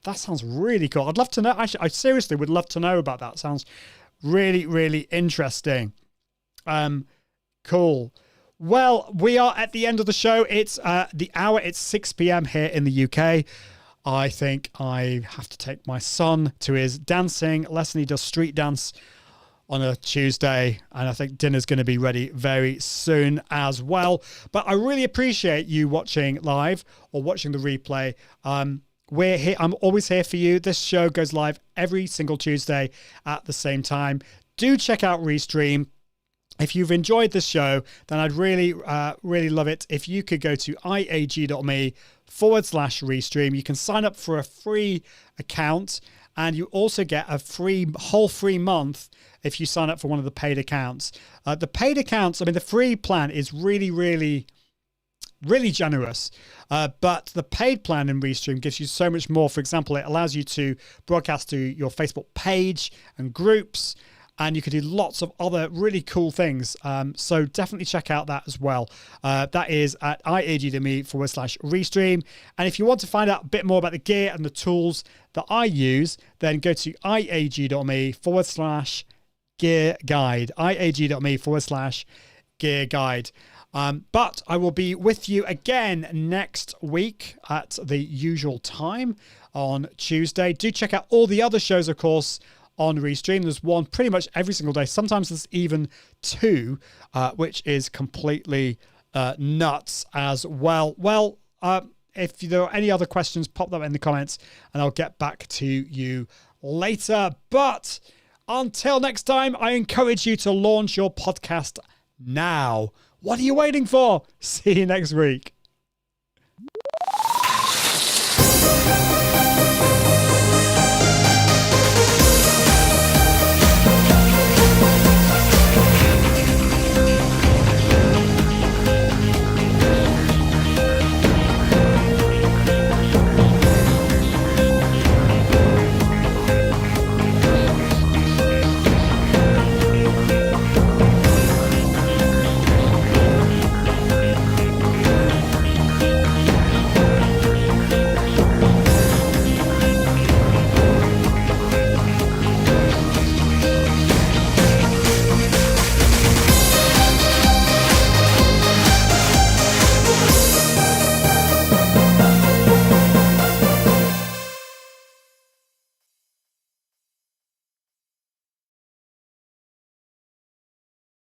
That sounds really cool. I'd love to know. Actually, I seriously would love to know about that. Sounds really, really interesting. Cool. Well, we are at the end of the show. It's the hour. It's 6 p.m. here in the UK. I think I have to take my son to his dancing lesson. He does street dance on a Tuesday, and I think dinner's going to be ready very soon as well. But I really appreciate you watching live or watching the replay. We're here. I'm always here for you. This show goes live every single Tuesday at the same time. Do check out Restream. If you've enjoyed this show, then I'd really, really love it if you could go to iag.me/Restream. You can sign up for a free account, and you also get a whole free month if you sign up for one of the paid accounts. The paid accounts, I mean, the free plan is really, really, really generous. But the paid plan in Restream gives you so much more. For example, it allows you to broadcast to your Facebook page and groups, and you can do lots of other really cool things. So definitely check out that as well. That is at iag.me/Restream. And if you want to find out a bit more about the gear and the tools that I use, then go to iag.me/gear guide. iag.me/gear guide. But I will be with you again next week at the usual time on Tuesday. Do check out all the other shows, of course, on Restream. There's one pretty much every single day. Sometimes there's even 2, which is completely nuts as well. Well, if there are any other questions, pop them in the comments and I'll get back to you later. But until next time, I encourage you to launch your podcast now. What are you waiting for? See you next week.